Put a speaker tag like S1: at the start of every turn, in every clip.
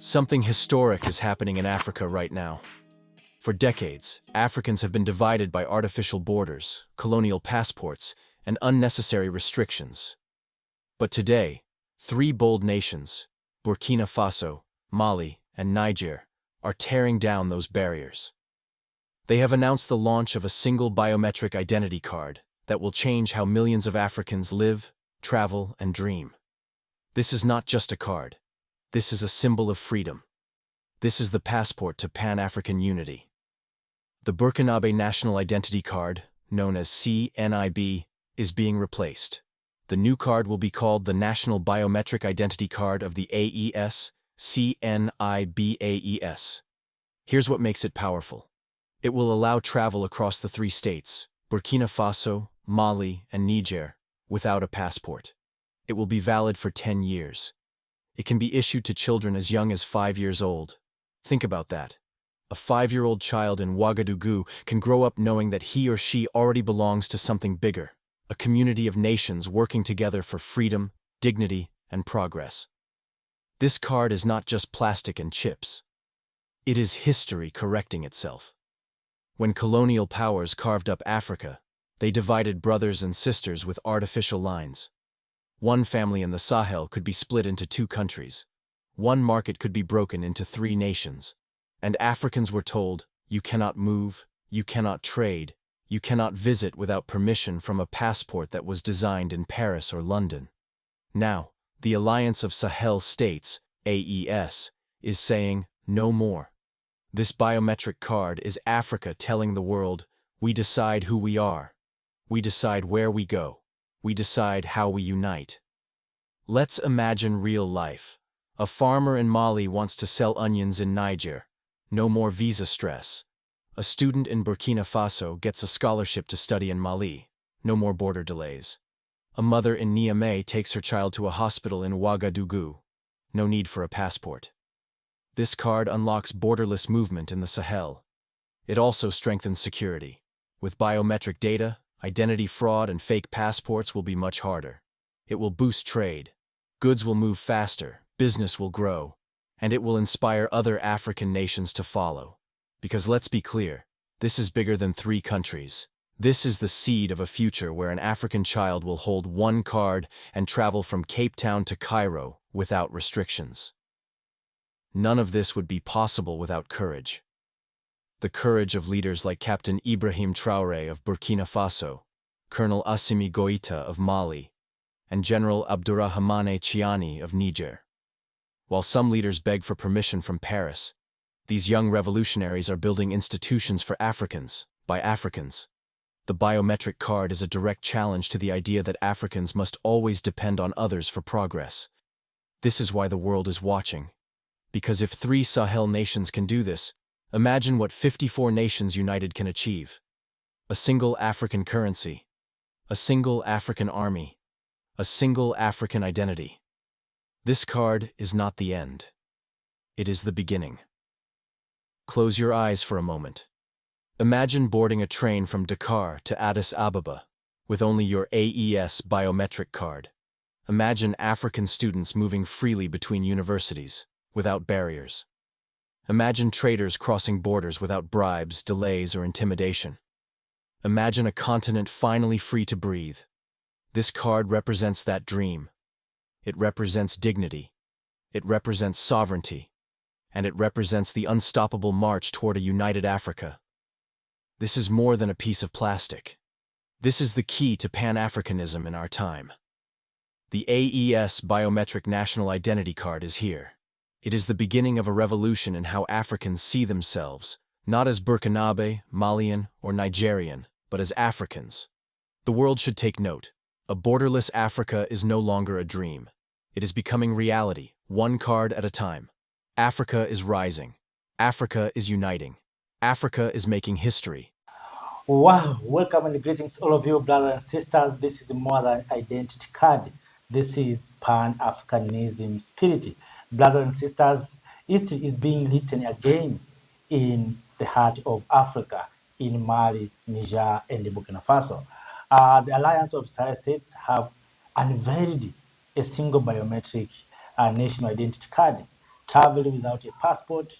S1: Something historic is happening in Africa right now. For decades, Africans have been divided by artificial borders, colonial passports, and unnecessary restrictions. But today, three bold nations, Burkina Faso, Mali, and Niger, are tearing down those barriers. They have announced the launch of a single biometric identity card that will change how millions of Africans live, travel, and dream. This is not just a card. This is a symbol of freedom. This is the passport to Pan-African unity. The Burkinabe National Identity Card, known as CNIB, is being replaced. The new card will be called the National Biometric Identity Card of the AES, CNIBAES. Here's what makes it powerful. It will allow travel across the three states, Burkina Faso, Mali, and Niger, without a passport. It will be valid for 10 years. It can be issued to children as young as 5 years old. Think about that. A 5-year-old child in Ouagadougou can grow up knowing that he or she already belongs to something bigger, a community of nations working together for freedom, dignity, and progress. This card is not just plastic and chips. It is history correcting itself. When colonial powers carved up Africa, they divided brothers and sisters with artificial lines. One family in the Sahel could be split into 2 countries. One market could be broken into 3 nations. And Africans were told, you cannot move, you cannot trade, you cannot visit without permission from a passport that was designed in Paris or London. Now, the Alliance of Sahel States, AES, is saying, no more. This biometric card is Africa telling the world, we decide who we are. We decide where we go. We decide how we unite. Let's imagine real life. A farmer in Mali wants to sell onions in Niger. No more visa stress. A student in Burkina Faso gets a scholarship to study in Mali. No more border delays. A mother in Niamey takes her child to a hospital in Ouagadougou. No need for a passport. This card unlocks borderless movement in the Sahel. It also strengthens security. With biometric data, identity fraud and fake passports will be much harder. It will boost trade. Goods will move faster, business will grow, and it will inspire other African nations to follow. Because let's be clear, this is bigger than 3 countries. This is the seed of a future where an African child will hold one card and travel from Cape Town to Cairo without restrictions. None of this would be possible without courage. The courage of leaders like Captain Ibrahim Traore of Burkina Faso, Colonel Assimi Goïta of Mali, and General Abdourahmane Chiani of Niger. While some leaders beg for permission from Paris, these young revolutionaries are building institutions for Africans, by Africans. The biometric card is a direct challenge to the idea that Africans must always depend on others for progress. This is why the world is watching. Because if 3 Sahel nations can do this, imagine what 54 nations united can achieve. A single African currency, a single African army, a single African identity. This card is not the end. It is the beginning. Close your eyes for a moment. Imagine boarding a train from Dakar to Addis Ababa with only your AES biometric card. Imagine African students moving freely between universities, without barriers. Imagine traders crossing borders without bribes, delays, or intimidation. Imagine a continent finally free to breathe. This card represents that dream. It represents dignity. It represents sovereignty. And it represents the unstoppable march toward a united Africa. This is more than a piece of plastic. This is the key to Pan-Africanism in our time. The AES Biometric National Identity Card is here. It is the beginning of a revolution in how Africans see themselves, not as Burkinabe, Malian, or Nigerian, but as Africans. The world should take note. A borderless Africa is no longer a dream. It is becoming reality, one card at a time. Africa is rising. Africa is uniting. Africa is making history.
S2: Wow, welcome and greetings all of you brothers and sisters. This is more than identity card. This is Pan-Africanism spirit. Brothers and sisters, history is being written again in the heart of Africa, in Mali, Niger, and Burkina Faso. The Alliance of Sahel States have unveiled a single biometric national identity card travel without a passport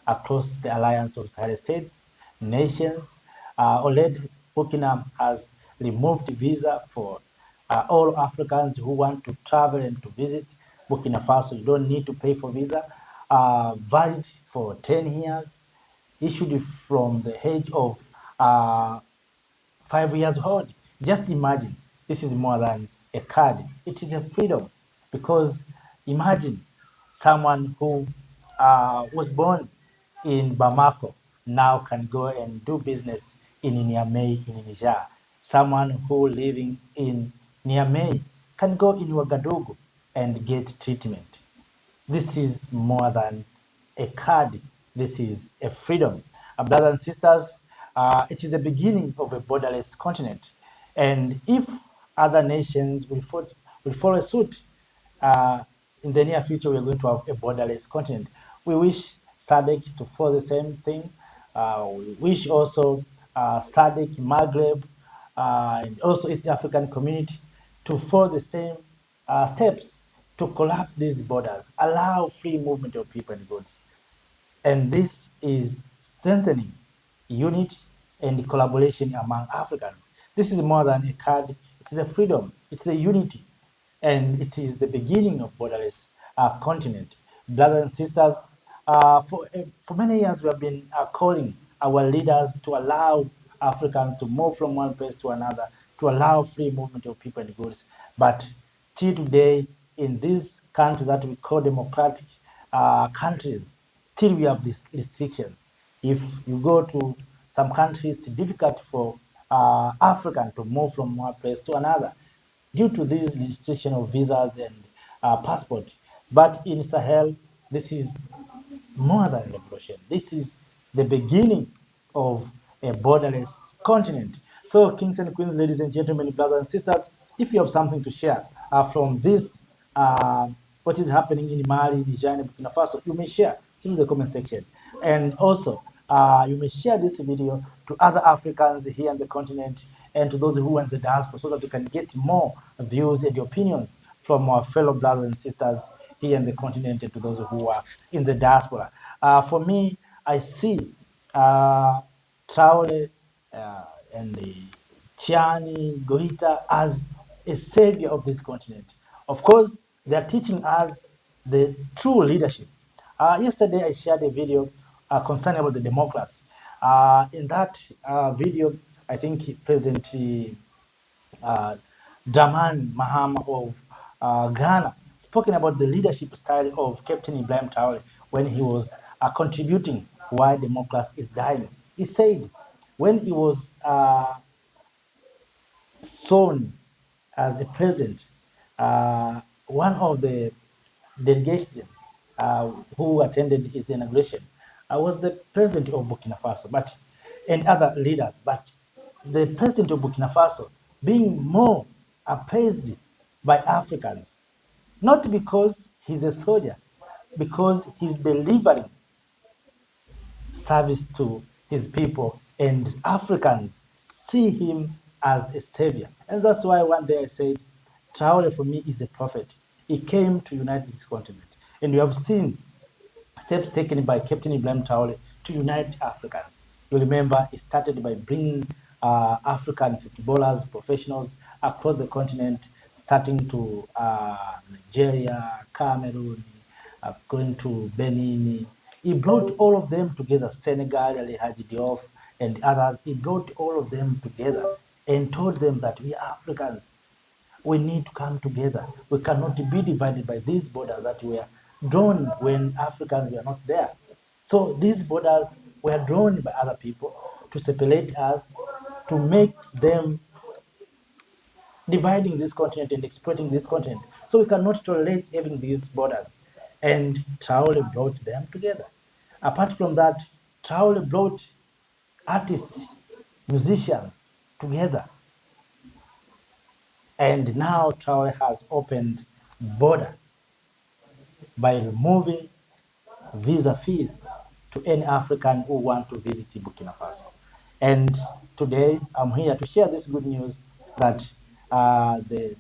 S2: across the Alliance of Sahel States, nations. Already, Burkina has removed visa for all Africans who want to travel and to visit Burkina Faso. You don't need to pay for visa. Valid for 10 years, issued from the age of uh, 5 years old. Just imagine, this is more than a card. It is a freedom because imagine someone who was born in Bamako now can go and do business in Niamey in Niger. Someone who living in Niamey can go in Ouagadougou and get treatment. This is more than a card. This is a freedom. Brothers and sisters, it is the beginning of a borderless continent. And if other nations will follow suit, uh, in the near future, we're going to have a borderless continent. We wish SADC to follow the same thing. We wish also SADC, Maghreb, and also East African community to follow the same steps to collapse these borders, allow free movement of people and goods. And this is strengthening unity and collaboration among Africans. This is more than a card, it is a freedom, it's a unity, and it is the beginning of borderless continent. Brothers and sisters, for many years we have been calling our leaders to allow Africans to move from one place to another, to allow free movement of people and goods. But till today, in these countries that we call democratic countries, still we have these restrictions. If you go to some countries, it's difficult for African to move from one place to another due to this restriction of visas and passport. But in Sahel, this is more than a revolution. This is the beginning of a borderless continent. So, kings and queens, ladies and gentlemen, brothers and sisters, if you have something to share from this, what is happening in Mali, Niger, and Burkina Faso, you may share through the comment section. And also, you may share this video to other Africans here on the continent and to those who are in the diaspora so that we can get more views and opinions from our fellow brothers and sisters here in the continent and to those who are in the diaspora. For me, I see Traore and the Chiani, Gohita as a savior of this continent. Of course, they are teaching us the true leadership. Yesterday, I shared a video concerning about the democracy. In that video, I think President uh, Dramani Mahama of Ghana, spoken about the leadership style of Captain Ibrahim Traore when he was contributing why democracy is dying. He said when he was sworn as a president, one of the delegation who attended his inauguration was the president of Burkina Faso, but and other leaders. But the president of Burkina Faso being more appraised by Africans, not because he's a soldier, because he's delivering service to his people, and Africans see him as a savior. And that's why one day I said, Traore for me is a prophet. He came to unite this continent. And we have seen steps taken by Captain Ibrahim Traore to unite Africans. You remember, it started by bringing African footballers, professionals across the continent, starting to Nigeria, Cameroon, going to Benin. He brought all of them together, Senegal, Ali Haji Diouf, and others. He brought all of them together and told them that we are Africans. We need to come together. We cannot be divided by these borders that were drawn when Africans were not there. So these borders were drawn by other people to separate us, to make them dividing this continent and exploiting this continent. So we cannot tolerate having these borders. And Traore brought them together. Apart from that, Traore brought artists, musicians together. And now Traore has opened border by removing visa fees to any African who want to visit Burkina Faso. And today I'm here to share this good news that the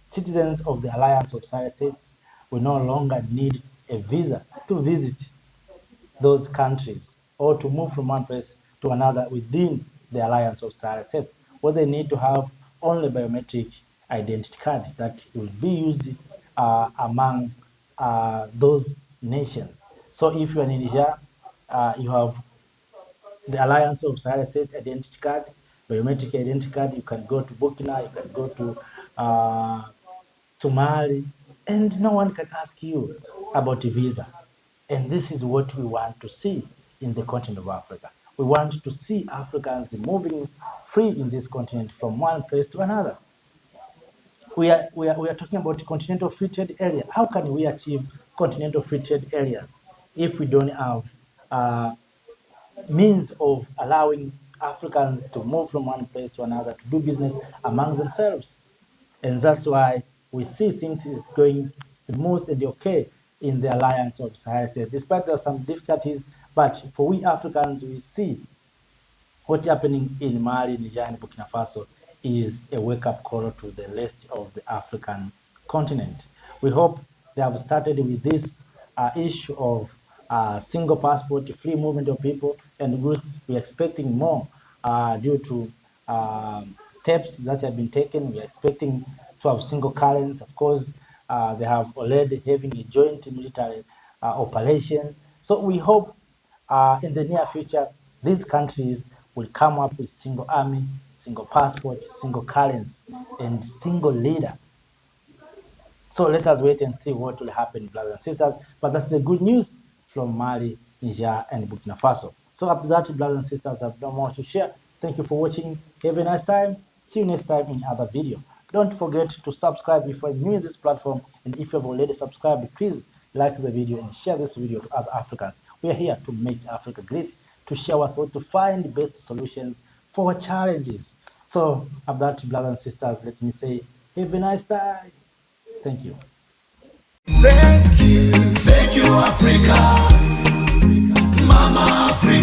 S2: citizens of the Alliance of Sahel States will no longer need a visa to visit those countries or to move from one place to another within the Alliance of Sahel States, where they need to have only biometric identity card that will be used among those nations. So if you are in Niger, you have the Alliance of Sahel States identity card, biometric identity card. You can go to Burkina, you can go to Mali, and no one can ask you about a visa. And this is what we want to see in the continent of Africa. We want to see Africans moving free in this continent from one place to another. We are talking about continental free trade area. How can we achieve continental free trade areas if we don't have means of allowing Africans to move from one place to another to do business among themselves? And that's why we see things is going smooth and okay in the Alliance of Sahel States, despite there are some difficulties. But for we Africans, we see what's happening in Mali, Niger, and Burkina Faso is a wake-up call to the rest of the African continent. We hope they have started with this issue of single passport, free movement of people and goods. We're expecting more due to steps that have been taken. We're expecting to have single currency. Of course, they have already having a joint military operation. So we hope in the near future, these countries will come up with single army, single passport, single currency, and single leader. So let us wait and see what will happen, brothers and sisters. But that's the good news from Mali, Niger, and Burkina Faso. So after that, brothers and sisters, I have no more to share. Thank you for watching. Have a nice time. See you next time in another video. Don't forget to subscribe if you're new in this platform. And if you have already subscribed, please like the video and share this video to other Africans. We are here to make Africa great, to share our thoughts, to find the best solutions for challenges. So after that, brothers and sisters, let me say, have a nice time. Thank you.
S3: Thank you, Africa, Mama Africa.